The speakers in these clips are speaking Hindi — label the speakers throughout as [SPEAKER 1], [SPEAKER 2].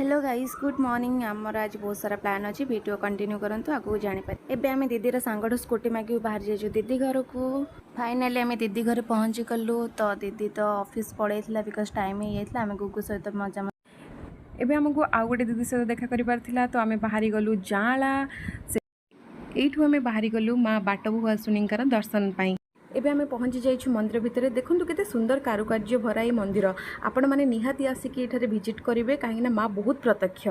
[SPEAKER 1] हेलो गाइस गुड मॉर्निंग आमर आज बहुत सारा प्लान अच्छी वीडियो कंटिन्यू करंतु आगू जापर एबे आम दीदीर सांगठू स्कूटी मागे बाहर जाइए दीदी घर को फाइनाली आम दीदी घर पहुँची गलु तो दीदी तो ऑफिस पड़े बिकज टाइम हो जाता आम गुगु सहित मजा
[SPEAKER 2] एबे हमको आउ गोटे दीदी सहित देखा कर तो आम बाहरी गलु जाला एठू आम बाहरी गलु माँ बाटबू आसुनीकर दर्शन पाई। एबे आम पहुँची जाइछु मंदिर भितर देखु केते सुंदर कारुकार्य भरा ये मंदिर आपण मैंने निहाती आसिक एठारे विजिट करेंगे कहीं माँ बहुत प्रत्यक्ष।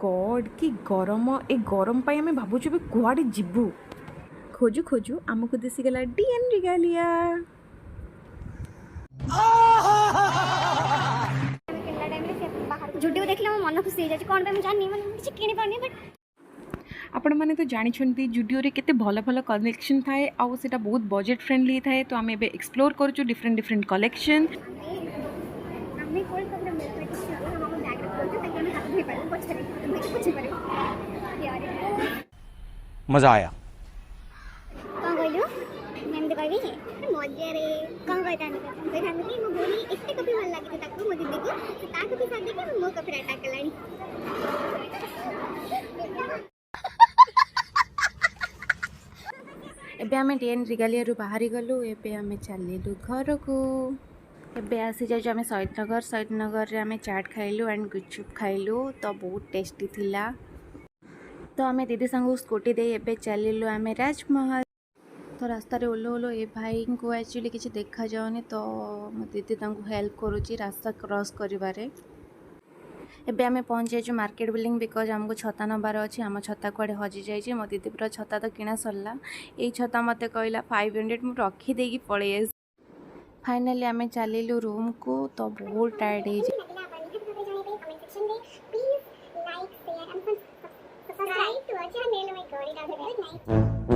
[SPEAKER 2] गॉड की गरम ए गरम पाई आम भावुछु भी कुआडे जिबू खोजु खोजु आमको दिसीगला डीएन रिगालिया।
[SPEAKER 3] जुडियो देखले मो मन खुशी हो जाय कोन पे हम जानि मन किछ किनि पानी बट
[SPEAKER 2] आपण मैंने तो जानी जुडियो रे केते भल भल कलेक्शन थाए आउ सेटा बहुत बजेट फ्रेंडली थाए तो आम एबे एक्सप्लोर करछु डिफरेंट डिफरेंट कलेक्शन।
[SPEAKER 3] हमें कोई प्रॉब्लम नहीं किछ हम बैग रख ताकि हम हाथ धोई पारे पछरे पारे यार
[SPEAKER 4] मजा आया
[SPEAKER 3] कोन कहलु मैम दे कहबी मजा रे कोन कहतान कि मो बोली एते कभी भल लागी ताकू मो दीदी को ता कभी साथ देके मो कपड़ा अटैक कलानी
[SPEAKER 1] एबे आम टीएन रिगालिया बाहरी गलु एबे आम चलू घर को एबे आसी जाइए आम शहीद नगर रे आम चाट खाइलु एंड गुपचुप खाइलु तो बहुत टेस्टी थिला तो आम दीदी संग स्कूटी दे एबे चलिलु आम राजमहल तो रास्ता रे ओलो ओलो ए भाई को एक्चुअली किसी देखा जाऊनी तो मो दीदी तांको हेल्प करुच्ची रास्ता क्रॉस करिबारे। एबे आम पहुँच जाइए मार्केट बिल्डिंग बिकज आमको छता नबार अच्छी आम छता कुआडे हजि जाइए मो दीदी पूरा छता तो किना सरला यही छता मत कहला 500 मु रखीदे पड़े फाइनाली आम चलिलु रूम को तो बहुत टायर्ड हो
[SPEAKER 3] subscribe to our channel my god it